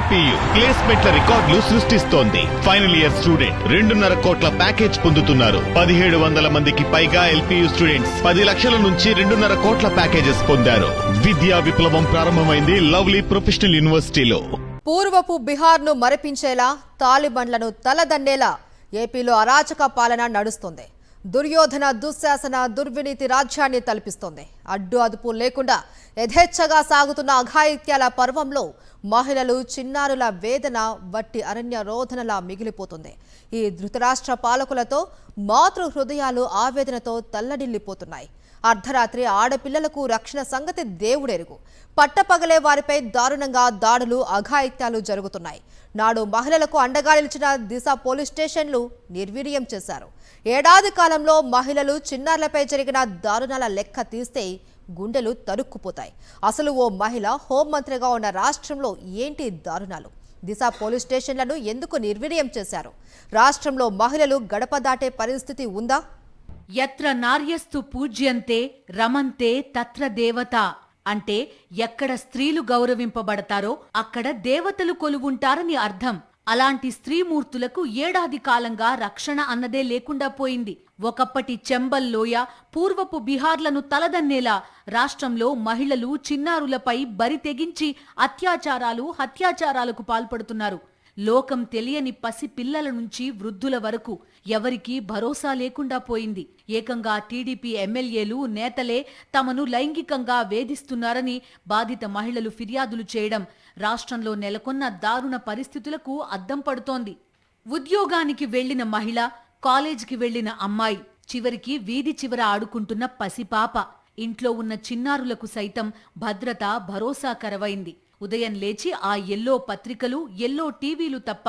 LPU ప్లేస్మెంట్ల రికార్డులు సృష్టిస్తోంది. Final year student 2.5 కోట్ల ప్యాకేజ్ పొందుతున్నారు. 1700 మందికి పైగా ఎల్పీయూ స్టూడెంట్స్ 10 లక్షల నుంచి 2.5 కోట్ల ప్యాకేజెస్ పొందారు. విద్యా విప్లవం ప్రారంభమైంది లవ్లీ ప్రొఫెషనల్ యూనివర్సిటీలో. పూర్వపు బిహార్ను మరిపించేలా, తాలిబన్లను తలదన్నేలా ఏపీలో అరాచక పాలన నడుస్తుంది. దుర్యోధన దుశ్శాసన దుర్వినీతి రాజ్యాన్ని తలపిస్తోంది. అడ్డు అదుపు లేకుండా యథేచ్ఛగా సాగుతున్న అఘాయిత్యాల పర్వంలో మహిళలు, చిన్నారుల వేదన వట్టి అరణ్య రోధనలా మిగిలిపోతుంది. ఈ ధృతరాష్ట్ర పాలకులతో మాతృ హృదయాలు ఆవేదనతో తల్లడిల్లిపోతున్నాయి. అర్ధరాత్రి ఆడపిల్లలకు రక్షణ సంగతి దేవుడెరుగు. పట్టపగలే వారిపై దారుణంగా దాడులు, అఘాయిత్యాలు జరుగుతున్నాయి. నాడు మహిళలకు అండగా నిలిచిన దిశ పోలీస్ స్టేషన్లు నిర్వీర్యం చేశారు. ఏడాది కాలంలో మహిళలు, చిన్నారులపై జరిగిన దారుణాల లెక్క తీస్తే గుండెలు తరుక్కుపోతాయి. అసలు ఓ మహిళ హోంమంత్రిగా ఉన్న రాష్ట్రంలో ఏంటి దారుణాలు? దిశ పోలీస్ స్టేషన్లను ఎందుకు నిర్వీర్యం చేశారు? రాష్ట్రంలో మహిళలు గడప దాటే పరిస్థితి ఉందా? యత్ర నార్యస్తు పూజ్యంతే రమంతే తత్ర దేవత అంటే ఎక్కడ స్త్రీలు గౌరవింపబడతారో అక్కడ దేవతలు కొలువుంటారని అర్థం. అలాంటి స్త్రీమూర్తులకు ఏడాది కాలంగా రక్షణ అన్నదే లేకుండా పోయింది. ఒకప్పటి చెంబల్ లోయ, పూర్వపు బిహార్లను తలదన్నేలా రాష్ట్రంలో మహిళలు, చిన్నారులపై బరి తెగించి అత్యాచారాలు, హత్యాచారాలకు పాల్పడుతున్నారు. లోకం తెలియని పసి పిల్లల నుంచి వృద్ధుల వరకు ఎవరికీ భరోసా లేకుండా పోయింది. ఏకంగా టీడీపీ ఎమ్మెల్యేలు, నేతలే తమను లైంగికంగా వేధిస్తున్నారని బాధిత మహిళలు ఫిర్యాదులు చేయడం రాష్ట్రంలో నెలకొన్న దారుణ పరిస్థితులకు అద్దం పడుతోంది. ఉద్యోగానికి వెళ్లిన మహిళ, కాలేజీకి వెళ్లిన అమ్మాయి, చివరికి వీధి చివర ఆడుకుంటున్న పసిపాప, ఇంట్లో ఉన్న చిన్నారులకు సైతం భద్రత భరోసా కరవైంది. ఉదయం లేచి ఆ ఎల్లో పత్రికలు, ఎల్లో టీవీలు తప్ప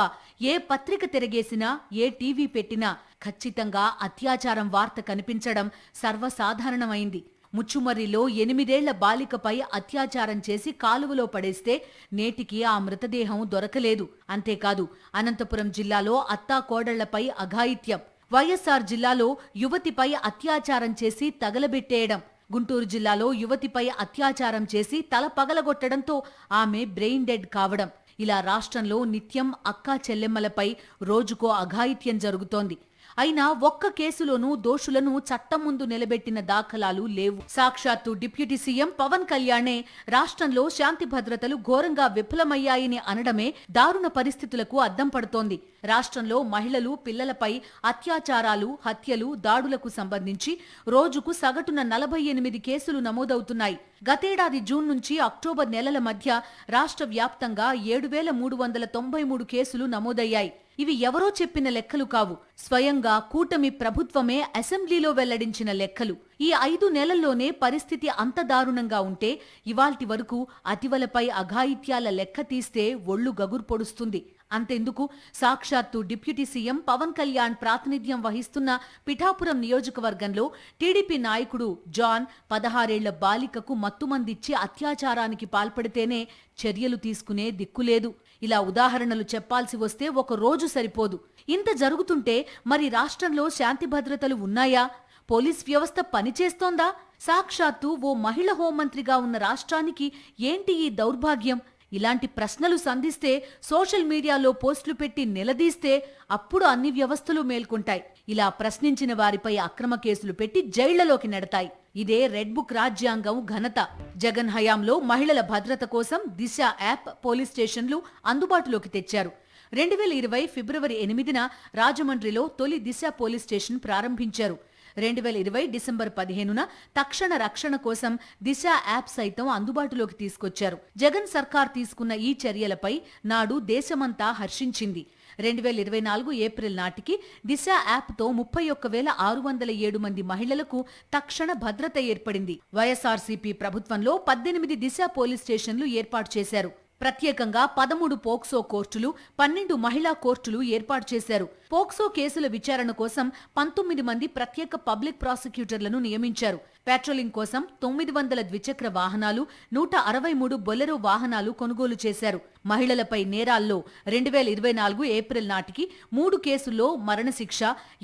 ఏ పత్రిక తిరగేసినా, ఏ టీవీ పెట్టినా ఖచ్చితంగా అత్యాచారం వార్త కనిపించడం సర్వసాధారణమైంది. ముచ్చుమర్రిలో 8 ఏళ్ల బాలికపై అత్యాచారం చేసి కాలువలో పడేస్తే నేటికి ఆ మృతదేహం దొరకలేదు. అంతేకాదు, అనంతపురం జిల్లాలో అత్తాకోడళ్లపై అఘాయిత్యం, వైఎస్ఆర్ జిల్లాలో యువతిపై అత్యాచారం చేసి తగలబెట్టేయడం, గుంటూరు జిల్లాలో యువతిపై అత్యాచారం చేసి తల పగలగొట్టడంతో ఆమె బ్రెయిన్ డెడ్ కావడం, ఇలా రాష్ట్రంలో నిత్యం అక్కా చెల్లెమ్మలపై రోజుకో అఘాయిత్యం జరుగుతోంది. అయినా ఒక్క కేసులోనూ దోషులను చట్టం ముందు నిలబెట్టిన దాఖలాలు లేవు. సాక్షాత్తు డిప్యూటీ సీఎం పవన్ కళ్యాణే రాష్ట్రంలో శాంతి భద్రతలు ఘోరంగా విఫలమయ్యాయని అనడమే దారుణ పరిస్థితులకు అద్దం పడుతోంది. రాష్ట్రంలో మహిళలు, పిల్లలపై అత్యాచారాలు, హత్యలు, దాడులకు సంబంధించి రోజుకు సగటున 48 కేసులు నమోదవుతున్నాయి. గతేడాది జూన్ నుంచి అక్టోబర్ నెలల మధ్య రాష్ట్ర వ్యాప్తంగా 7,393 కేసులు నమోదయ్యాయి. ఇవి ఎవరో చెప్పిన లెక్కలు కావు, స్వయంగా కూటమి ప్రభుత్వమే అసెంబ్లీలో వెల్లడించిన లెక్కలు. ఈ 5 నెలల్లోనే పరిస్థితి అంత దారుణంగా ఉంటే ఇవాల్టి వరకు అతివలపై అఘాయిత్యాల లెక్క తీస్తే ఒళ్ళు గగురు పొడుస్తుంది. అంతెందుకు, సాక్షాత్తు డిప్యూటీ సీఎం పవన్ కళ్యాణ్ ప్రాతినిధ్యం వహిస్తున్న పిఠాపురం నియోజకవర్గంలో టీడీపీ నాయకుడు జాన్ 16 ఏళ్ల బాలికకు మత్తుమందిచ్చి అత్యాచారానికి పాల్పడితేనే చర్యలు తీసుకునే దిక్కులేదు. ఇలా ఉదాహరణలు చెప్పాల్సి వస్తే ఒక రోజు సరిపోదు. ఇంత జరుగుతుంటే మరి రాష్ట్రంలో శాంతి భద్రతలు ఉన్నాయా? పోలీస్ వ్యవస్థ పనిచేస్తోందా? సాక్షాత్తు ఓ మహిళ హోంమంత్రిగా ఉన్న రాష్ట్రానికి ఏంటి ఈ దౌర్భాగ్యం? ఇలాంటి ప్రశ్నలు సంధిస్తే, సోషల్ మీడియాలో పోస్టులు పెట్టి నిలదీస్తే అప్పుడు అన్ని వ్యవస్థలు మేల్కొంటాయి. ఇలా ప్రశ్నించిన వారిపై అక్రమ కేసులు పెట్టి జైళ్లలోకి నెడతాయి. ఇదే రెడ్ బుక్ రాజ్యాంగం ఘనత. జగన్ హయాంలో మహిళల భద్రత కోసం దిశ యాప్, పోలీస్ స్టేషన్లు అందుబాటులోకి తెచ్చారు. 2020 ఫిబ్రవరి 8న రాజమండ్రిలో తొలి దిశ పోలీస్ స్టేషన్ ప్రారంభించారు. 2020 డిసెంబర్ 15న తక్షణ రక్షణ కోసం దిశ యాప్ సైతం అందుబాటులోకి తీసుకొచ్చారు. జగన్ సర్కార్ తీసుకున్న ఈ చర్యలపై నాడు దేశమంతా హర్షించింది. 2024 ఏప్రిల్ నాటికి దిశ యాప్తో 31,607 మంది మహిళలకు తక్షణ భద్రత ఏర్పడింది. వైఎస్ఆర్సీపీ ప్రభుత్వంలో 18 దిశ పోలీస్ స్టేషన్లు ఏర్పాటు చేశారు. ప్రత్యేకంగా 13 పోక్సో కోర్టులు, 12 మహిళా కోర్టులు ఏర్పాటు చేశారు. పోక్సో కేసుల విచారణ కోసం 19 మంది ప్రత్యేక పబ్లిక్ ప్రాసిక్యూటర్లను నియమించారు. పెట్రోలింగ్ కోసం 900 ద్విచక్ర వాహనాలు, 163 బొలెరో వాహనాలు కొనుగోలు చేశారు. మహిళలపై నేరాల్లో 2024 ఏప్రిల్ నాటికి 3 కేసుల్లో మరణశిక్ష,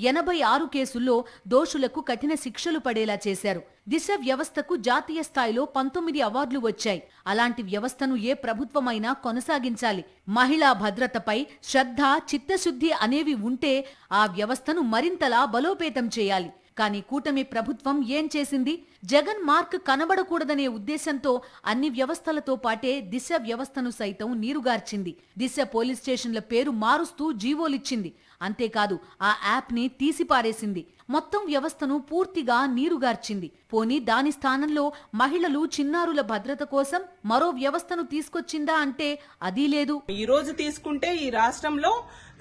86 కేసుల్లో దోషులకు కఠిన శిక్షలు పడేలా చేశారు. దిశ వ్యవస్థకు జాతీయ స్థాయిలో 19 అవార్డులు వచ్చాయి. అలాంటి వ్యవస్థను ఏ ప్రభుత్వమైనా కొనసాగించాలి. మహిళా భద్రతపై శ్రద్ధ, చిత్తశుద్ధి అనేవి ఉంటే ఆ వ్యవస్థను మరింతలా బలోపేతం చేయాలి. కానీ కూటమి ప్రభుత్వం ఏం చేసింది? జగన్ మార్క్ కనబడకూడదనే ఉద్దేశంతో అన్ని వ్యవస్థలతో పాటే దిశ వ్యవస్థను సైతం నీరుగార్చింది. దిశ పోలీస్ స్టేషన్ల పేరు మారుస్తూ జీవోలిచ్చింది. అంతేకాదు ఆ యాప్ ని తీసిపారేసింది. మొత్తం వ్యవస్థను పూర్తిగా నీరుగార్చింది. పోనీ దాని స్థానంలో మహిళలు, చిన్నారుల భద్రత కోసం మరో వ్యవస్థను తీసుకొచ్చిందా అంటే అదీ లేదు. ఈ రోజు తీసుకుంటే ఈ రాష్ట్రంలో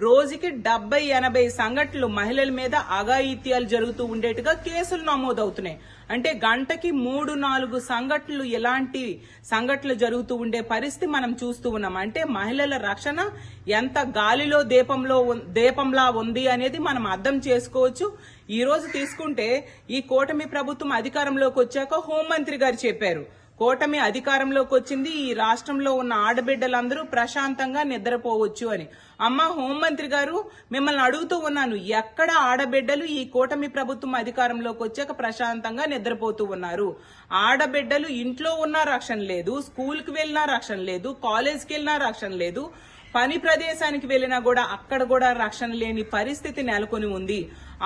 రోజుకి 70-80 సంఘటనలు మహిళల మీద అఘాయిత్యాలు జరుగుతూ ఉండేట్టుగా కేసులు నమోదవుతున్నాయి. అంటే గంటకి 3-4 సంఘటనలు, ఎలాంటి సంఘటనలు జరుగుతూ ఉండే పరిస్థితి మనం చూస్తూ ఉన్నాం. అంటే మహిళల రక్షణ ఎంత గాలిలో దీపంలా ఉంది అనేది మనం అర్థం చేసుకోవచ్చు. ఈ రోజు తీసుకుంటే ఈ కూటమి ప్రభుత్వం అధికారంలోకి వచ్చాక హోంమంత్రి గారు చెప్పారు, కూటమి అధికారంలోకి వచ్చింది, ఈ రాష్ట్రంలో ఉన్న ఆడబిడ్డలందరూ ప్రశాంతంగా నిద్రపోవచ్చు అని. అమ్మ హోంమంత్రి గారు, మిమ్మల్ని అడుగుతూ ఉన్నాను, ఎక్కడ ఆడబిడ్డలు ఈ కూటమి ప్రభుత్వం అధికారంలోకి వచ్చాక ప్రశాంతంగా నిద్రపోతూ ఉన్నారు? ఆడబిడ్డలు ఇంట్లో ఉన్నా రక్షణ లేదు, స్కూల్కి వెళ్ళినా రక్షణ లేదు, కాలేజ్కి వెళ్ళినా రక్షణ లేదు, పని ప్రదేశానికి వెళ్ళినా కూడా అక్కడ కూడా రక్షణ లేని పరిస్థితి నెలకొని ఉంది.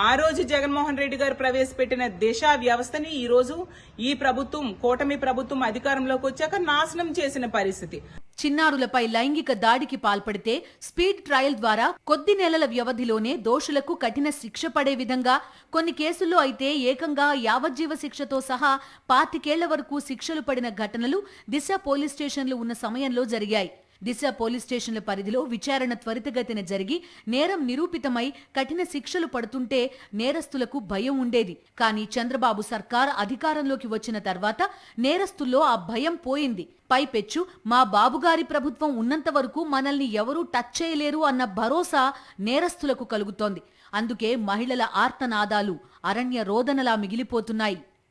ఆ రోజు జగన్మోహన్ రెడ్డి గారు ప్రవేశపెట్టిన దిశ వ్యవస్థని ఈ రోజు ఈ ప్రభుత్వం, కూటమి ప్రభుత్వం అధికారంలోకి వచ్చాక నాశనం చేసిన పరిస్థితి. చిన్నారులపై లైంగిక దాడికి పాల్పడితే స్పీడ్ ట్రయల్ ద్వారా కొద్ది నెలల వ్యవధిలోనే దోషులకు కఠిన శిక్ష పడే విధంగా, కొన్ని కేసుల్లో అయితే ఏకంగా యావజ్జీవ శిక్షతో సహా 25 ఏళ్ల వరకు శిక్షలు పడిన ఘటనలు దిశ పోలీస్ స్టేషన్లు ఉన్న సమయంలో జరిగాయి. దిశ పోలీస్ స్టేషన్ల పరిధిలో విచారణ త్వరితగతిన జరిగి నేరం నిరూపితమై కఠిన శిక్షలు పడుతుంటే నేరస్తులకు భయం ఉండేది. కానీ చంద్రబాబు సర్కార్ అధికారంలోకి వచ్చిన తర్వాత నేరస్తుల్లో ఆ భయం పోయింది. పైపెచ్చు మా బాబుగారి ప్రభుత్వం ఉన్నంత వరకు మనల్ని ఎవరూ టచ్ చేయలేరు అన్న భరోసా నేరస్తులకు కలుగుతోంది. అందుకే మహిళల ఆర్తనాదాలు అరణ్య రోదనలా మిగిలిపోతున్నాయి.